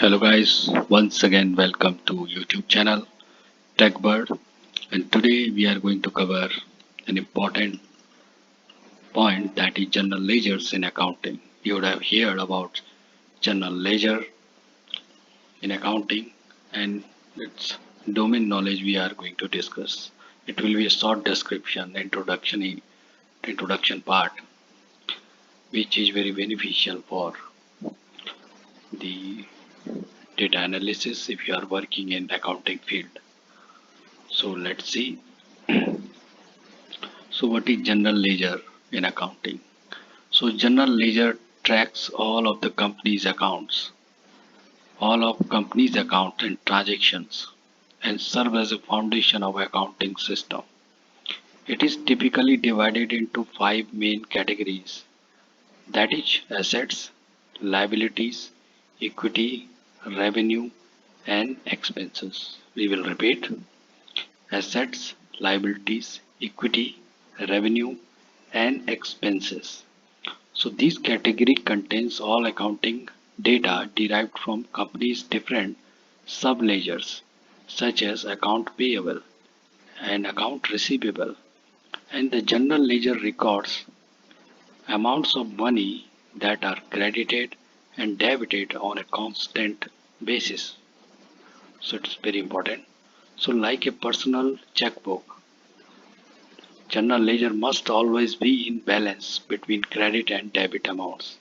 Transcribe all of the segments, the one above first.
Hello guys, once again welcome to YouTube channel TechBird, and today we are going to cover an important point, that is general ledgers in accounting. You would have heard about general ledger in accounting, and its domain knowledge we are going to discuss. It will be a short description, introduction part, which is very beneficial for the data analysis if you are working in accounting field. So let's see. So what is general ledger in accounting? So general ledger tracks all of company's account and transactions, and serve as a foundation of accounting system. It is typically divided into five main categories, that is assets, liabilities, equity, revenue, and expenses. We will repeat: assets, liabilities, equity, revenue, and expenses. So this category contains all accounting data derived from companies' different subledgers, such as account payable and account receivable. And the general ledger records amounts of money that are credited and debited on a constant basis. So it's very important. So like a personal checkbook, general ledger must always be in balance between credit and debit amounts.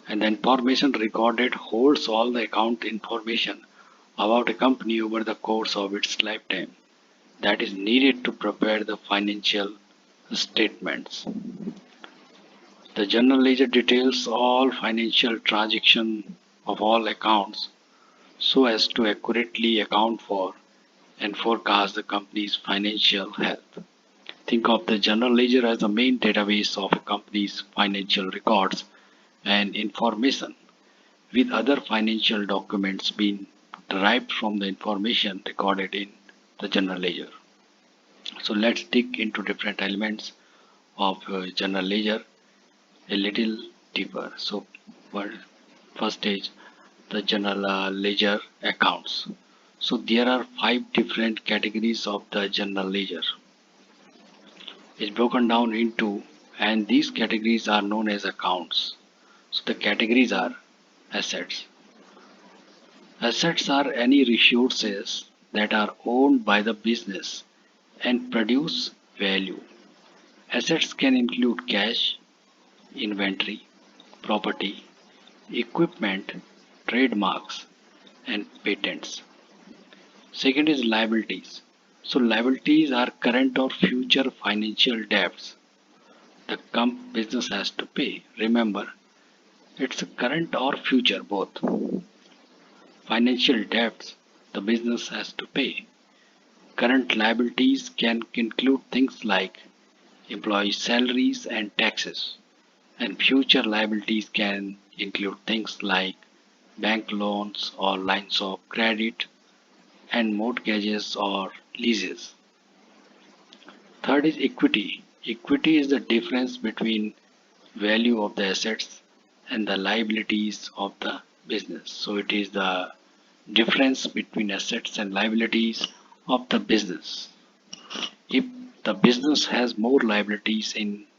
And the information recorded holds all the account information about a company over the course of its lifetime that is needed to prepare the financial statements. The general ledger details all financial transactions of all accounts so as to accurately account for and forecast the company's financial health. Think of the general ledger as the main database of a company's financial records and information, with other financial documents being derived from the information recorded in the general ledger. So let's dig into different elements of general ledger a little deeper. So first is the general ledger accounts. So there are five different categories of the general ledger. It's broken down into, and these categories are known as accounts. So the categories are assets. Assets are any resources that are owned by the business and produce value. Assets can include cash, inventory, property, equipment, trademarks, and patents. Second is liabilities. So liabilities are current or future financial debts the business has to pay. Remember, it's current or future both. Financial debts the business has to pay. Current liabilities can include things like employee salaries and taxes, and future liabilities can include things like bank loans or lines of credit and mortgages or leases. Third is equity. Equity is the difference between value of the assets and the liabilities of the business. So it is the difference between assets and liabilities of the business. If the business has more liabilities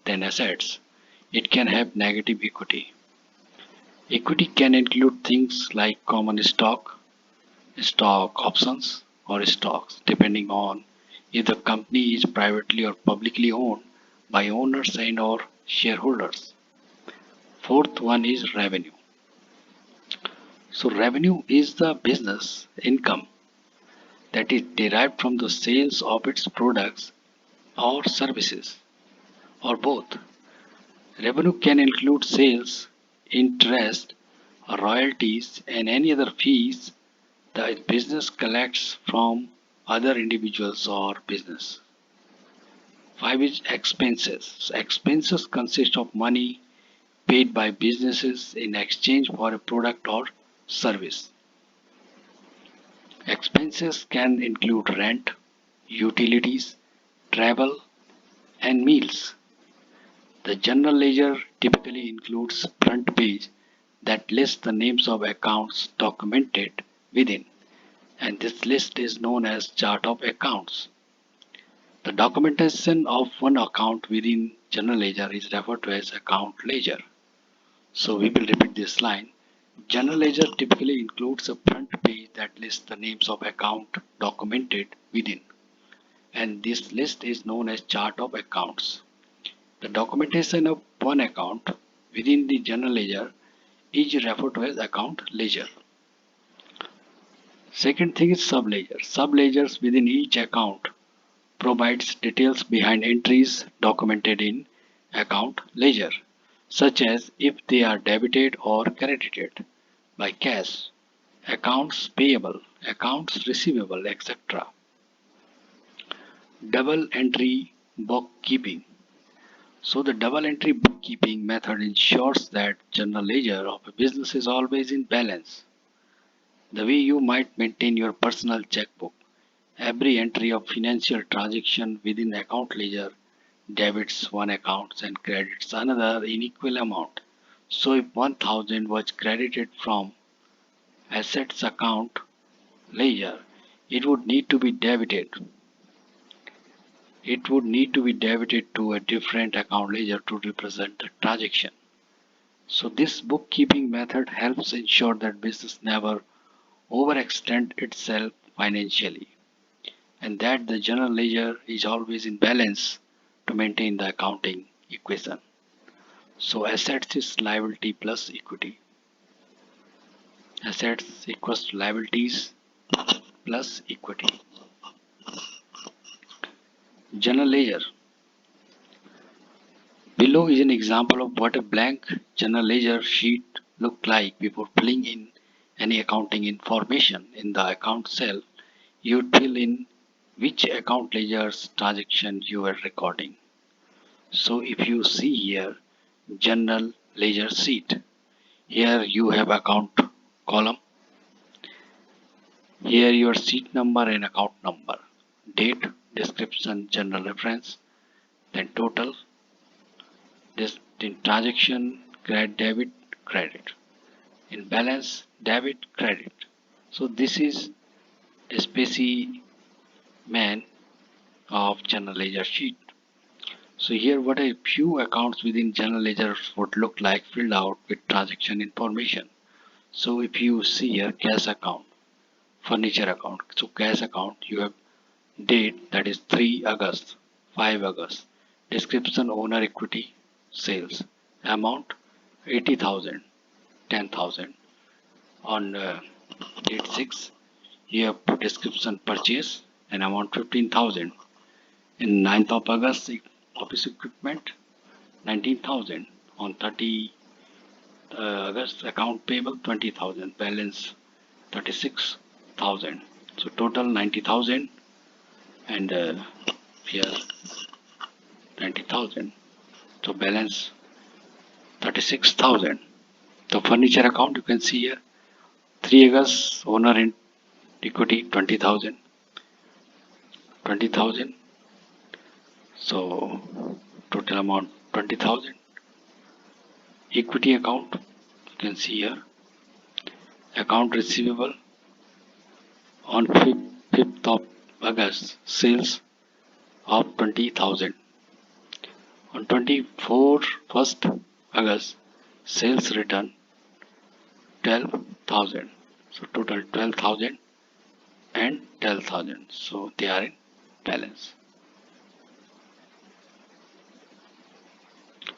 than assets, it can have negative equity. Equity can include things like common stock, stock options, or stocks, depending on if the company is privately or publicly owned by owners and or shareholders. Fourth one is revenue. So revenue is the business income that is derived from the sales of its products or services, or both. Revenue can include sales, interest, royalties, and any other fees the business collects from other individuals or business. 5 is expenses. So expenses consist of money paid by businesses in exchange for a product or service. Expenses can include rent, utilities, travel, and meals. The general ledger typically includes front page that lists the names of accounts documented within, and this list is known as chart of accounts. The documentation of one account within general ledger is referred to as account ledger. So we will repeat this line. General ledger typically includes a front page that lists the names of account documented within, and this list is known as chart of accounts. The documentation of one account within the general ledger is referred to as account ledger. Second thing is subledger. Subledgers within each account provides details behind entries documented in account ledger, such as if they are debited or credited by cash, accounts payable, accounts receivable, etc. Double entry bookkeeping. So the double entry bookkeeping method ensures that general ledger of a business is always in balance. The way you might maintain your personal checkbook. Every entry of financial transaction within account ledger debits one account and credits another in equal amount. So if 1000 was credited from assets account ledger, it would need to be debited. It would need to be debited to a different account ledger to represent the transaction. So this bookkeeping method helps ensure that business never overextend itself financially, and that the general ledger is always in balance to maintain the accounting equation. So assets is liability plus equity. Assets equals to liabilities plus equity. General ledger. Below is an example of what a blank general ledger sheet looked like before filling in any accounting information. In the account cell, you would fill in which account ledger's transaction you were recording. So if you see here, general ledger sheet, here you have account column, here your sheet number and account number, date, description, general reference, then total, this in transaction, debit, credit, in balance, debit, credit. So this is a specimen of general ledger sheet. So here what a few accounts within general ledger would look like filled out with transaction information. So if you see here cash account, furniture account. So cash account you have date that is 3 August, 5 August. Description owner equity sales. Amount 80,000, 10,000. On date 6 you have put description purchase and amount 15,000. In 9th of August office equipment 19,000. On 30 August account payable 20,000, balance 36,000. So total 90,000 and here 90,000. So balance 36,000. The furniture account you can see here 3 August owner in equity 20,000. 20,000. So total amount 20,000. Equity account you can see here account receivable on 5th of August sales of 20,000. On 1st August sales return 12,000. So total 12,000 and 12,000. So they are in balance.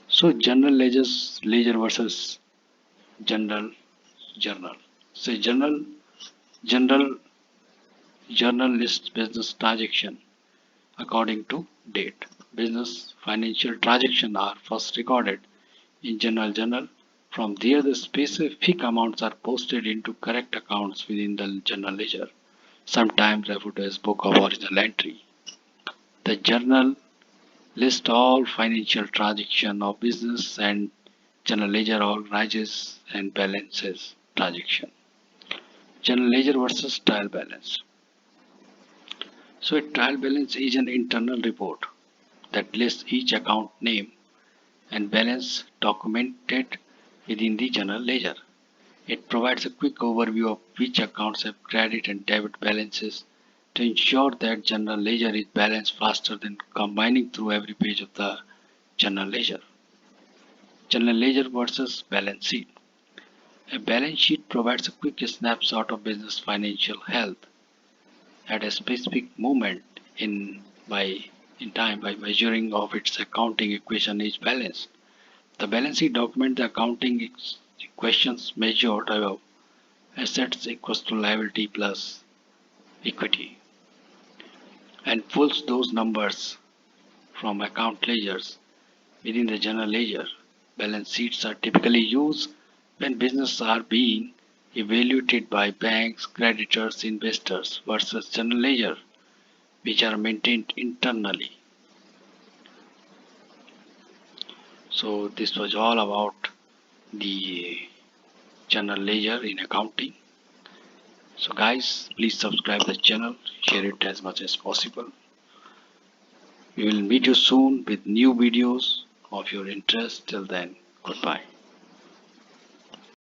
So general ledger versus general journal. So general journal lists business transaction according to date. Business financial transactions are first recorded in general journal. From there, the specific amounts are posted into correct accounts within the general ledger, sometimes referred to as book of original entry. The journal lists all financial transactions of business and general ledger organizes and balances transaction. General ledger versus trial balance. So a trial balance is an internal report that lists each account name and balance documented within the general ledger. It provides a quick overview of which accounts have credit and debit balances to ensure that general ledger is balanced faster than combining through every page of the general ledger. General ledger versus balance sheet. A balance sheet provides a quick snapshot of business financial health at a specific moment in by in time by measuring of its accounting equation is balanced. The balance sheet document the accounting equations measured above assets equals to liability plus equity and pulls those numbers from account ledgers within the general ledger. Balance sheets are typically used when businesses are being evaluated by banks, creditors, investors versus general ledger which are maintained internally. So this was all about the general ledger in accounting. So guys, please subscribe the channel, share it as much as possible. We will meet you soon with new videos of your interest. Till then, goodbye.